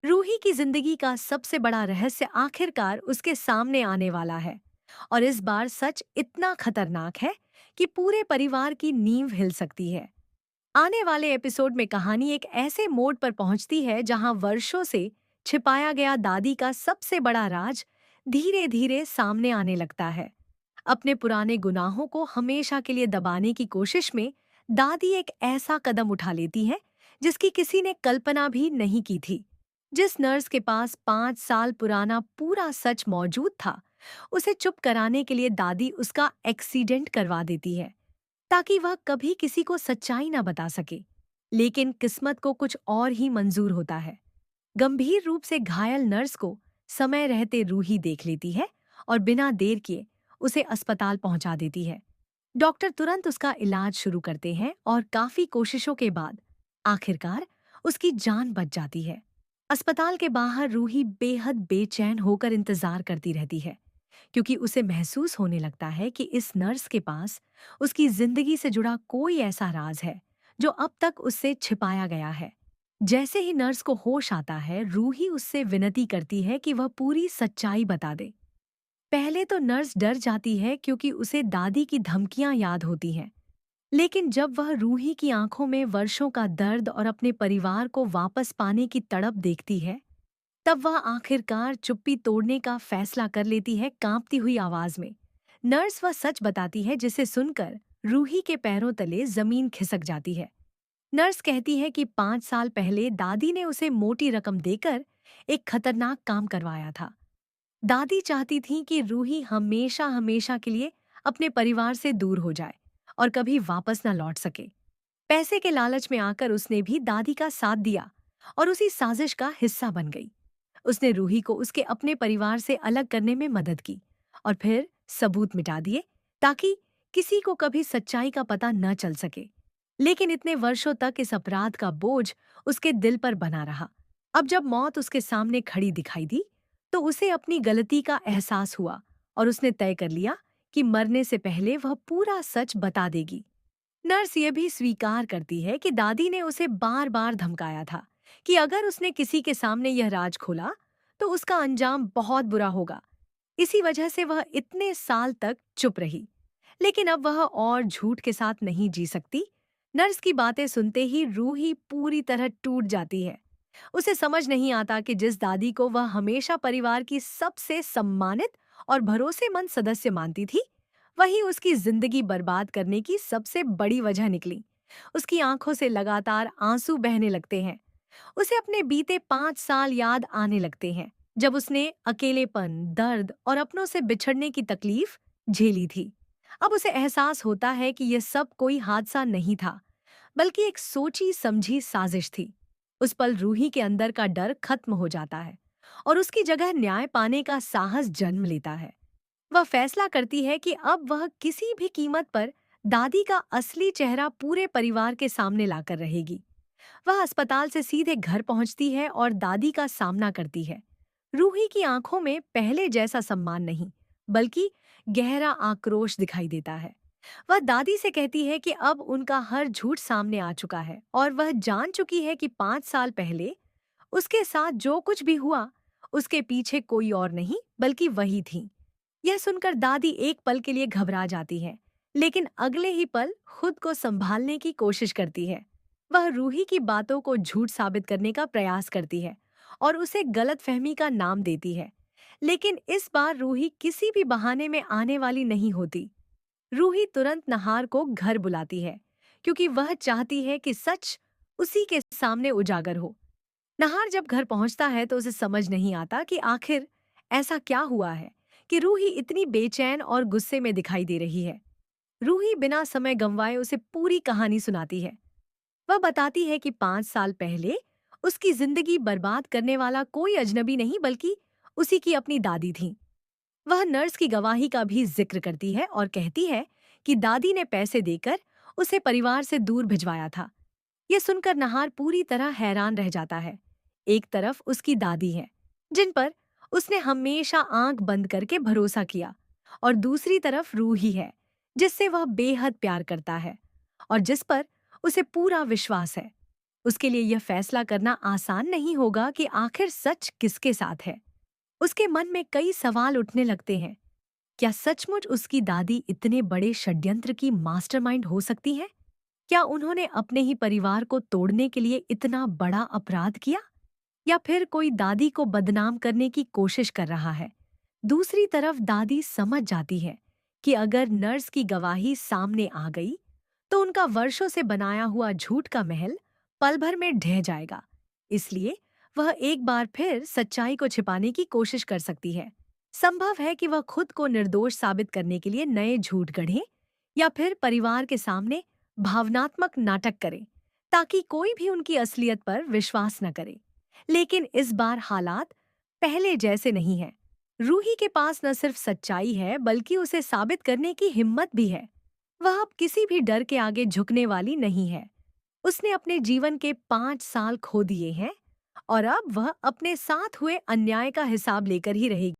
रूही की जिंदगी का सबसे बड़ा रहस्य आखिरकार उसके सामने आने वाला है। और इस बार सच इतना खतरनाक है कि पूरे परिवार की नींव हिल सकती है। आने वाले एपिसोड में कहानी एक ऐसे मोड़ पर पहुंचती है जहां वर्षों से छिपाया गया दादी का सबसे बड़ा राज धीरे धीरे सामने आने लगता है। अपने पुराने गुनाहों को हमेशा के लिए दबाने की कोशिश में दादी एक ऐसा कदम उठा लेती है जिसकी किसी ने कल्पना भी नहीं की थी। जिस नर्स के पास 5 साल पुराना पूरा सच मौजूद था, उसे चुप कराने के लिए दादी उसका एक्सीडेंट करवा देती है ताकि वह कभी किसी को सच्चाई ना बता सके। लेकिन किस्मत को कुछ और ही मंजूर होता है। गंभीर रूप से घायल नर्स को समय रहते रूही देख लेती है और बिना देर किए उसे अस्पताल पहुंचा देती है। डॉक्टर तुरंत उसका इलाज शुरू करते हैं और काफी कोशिशों के बाद आखिरकार उसकी जान बच जाती है। अस्पताल के बाहर रूही बेहद बेचैन होकर इंतजार करती रहती है, क्योंकि उसे महसूस होने लगता है कि इस नर्स के पास उसकी जिंदगी से जुड़ा कोई ऐसा राज है जो अब तक उससे छिपाया गया है। जैसे ही नर्स को होश आता है, रूही उससे विनती करती है कि वह पूरी सच्चाई बता दे। पहले तो नर्स डर जाती है क्योंकि उसे दादी की धमकियां याद होती हैं। लेकिन जब वह रूही की आंखों में वर्षों का दर्द और अपने परिवार को वापस पाने की तड़प देखती है, तब वह आखिरकार चुप्पी तोड़ने का फैसला कर लेती है कांपती हुई आवाज में। नर्स वह सच बताती है जिसे सुनकर रूही के पैरों तले जमीन खिसक जाती है। नर्स कहती है कि 5 साल पहले दादी ने उसे मोटी रकम देकर एक खतरनाक काम करवाया था। दादी चाहती थी कि रूही हमेशा हमेशा के लिए अपने परिवार से दूर हो जाए और कभी वापस न लौट सके। पैसे के लालच में आकर उसने भी दादी का साथ दिया और उसी साजिश का हिस्सा बन गई। उसने रूही को उसके अपने परिवार से अलग करने में मदद की और फिर सबूत मिटा दिए ताकि किसी को कभी सच्चाई का पता न चल सके। लेकिन इतने वर्षों तक इस अपराध का बोझ उसके दिल पर बना रहा। अब जब मौत उसके सामने खड़ी दिखाई दी, तो उसे अपनी गलती का एहसास हुआ और उसने तय कर लिया कि मरने से पहले वह पूरा सच बता देगी। नर्स ये भी स्वीकार करती है कि दादी ने उसे बार बार धमकाया था कि अगर उसने किसी के सामने यह राज खोला तो उसका अंजाम बहुत बुरा होगा। इसी वजह से वह इतने साल तक चुप रही। लेकिन अब वह और झूठ के साथ नहीं जी सकती। नर्स की बातें सुनते ही रूही पूरी तरह टूट जाती है। उसे समझ नहीं आता कि जिस दादी को वह हमेशा परिवार की सबसे सम्मानित और भरोसेमंद सदस्य मानती थी, वही उसकी जिंदगी बर्बाद करने की सबसे बड़ी वजह निकली। उसकी आंखों से लगातार आंसू बहने लगते हैं। उसे अपने बीते 5 साल याद आने लगते हैं, जब उसने अकेलेपन, दर्द और अपनों से बिछड़ने की तकलीफ झेली थी। अब उसे एहसास होता है कि यह सब कोई हादसा नहीं था, बल्कि एक सोची समझी साजिश थी। उस पल रूही के अंदर का डर खत्म हो जाता है और उसकी जगह न्याय पाने का साहस जन्म लेता है। वह फैसला करती है कि अब वह किसी भी कीमत पर दादी का असली चेहरा पूरे परिवार के सामने लाकर रहेगी। वह अस्पताल से सीधे घर पहुंचती है और दादी का सामना करती है। रूही की आंखों में पहले जैसा सम्मान नहीं, बल्कि गहरा आक्रोश दिखाई देता है। वह दादी से कहती है कि अब उनका हर झूठ सामने आ चुका है और वह जान चुकी है कि 5 साल पहले उसके साथ जो कुछ भी हुआ, उसके पीछे कोई और नहीं बल्कि वही थी। यह सुनकर दादी एक पल के लिए घबरा जाती है, लेकिन अगले ही पल खुद को संभालने की कोशिश करती है। वह रूही की बातों को झूठ साबित करने का प्रयास करती है और उसे गलतफहमी का नाम देती है। लेकिन इस बार रूही किसी भी बहाने में आने वाली नहीं होती। रूही तुरंत नहार को घर बुलाती है, क्योंकि वह चाहती है कि सच उसी के सामने उजागर हो। नहार जब घर पहुंचता है तो उसे समझ नहीं आता कि आखिर ऐसा क्या हुआ है कि रूही इतनी बेचैन और गुस्से में दिखाई दे रही है। रूही बिना समय गंवाए उसे पूरी कहानी सुनाती है। वह बताती है कि 5 साल पहले उसकी जिंदगी बर्बाद करने वाला कोई अजनबी नहीं बल्कि उसी की अपनी दादी थी। वह नर्स की गवाही का भी जिक्र करती है और कहती है कि दादी ने पैसे देकर उसे परिवार से दूर भिजवाया था। यह सुनकर नहार पूरी तरह हैरान रह जाता है। एक तरफ उसकी दादी है, जिन पर उसने हमेशा आंख बंद करके भरोसा किया, और दूसरी तरफ रूही है, जिससे वह बेहद प्यार करता है और जिस पर उसे पूरा विश्वास है। उसके लिए यह फैसला करना आसान नहीं होगा कि आखिर सच किसके साथ है। उसके मन में कई सवाल उठने लगते हैं। क्या सचमुच उसकी दादी इतने बड़े षड्यंत्र की मास्टरमाइंड हो सकती है? क्या उन्होंने अपने ही परिवार को तोड़ने के लिए इतना बड़ा अपराध किया? या फिर कोई दादी को बदनाम करने की कोशिश कर रहा है? दूसरी तरफ दादी समझ जाती है कि अगर नर्स की गवाही सामने आ गई, तो उनका वर्षों से बनाया हुआ झूठ का महल पल भर में ढह जाएगा। इसलिए वह एक बार फिर सच्चाई को छिपाने की कोशिश कर सकती है। संभव है कि वह खुद को निर्दोष साबित करने के लिए नए झूठ गढ़े या फिर परिवार के सामने भावनात्मक नाटक करे, ताकि कोई भी उनकी असलियत पर विश्वास न करे। लेकिन इस बार हालात पहले जैसे नहीं हैं। रूही के पास न सिर्फ सच्चाई है, बल्कि उसे साबित करने की हिम्मत भी है। वह अब किसी भी डर के आगे झुकने वाली नहीं है। उसने अपने जीवन के 5 साल खो दिए हैं और अब वह अपने साथ हुए अन्याय का हिसाब लेकर ही रहेगी।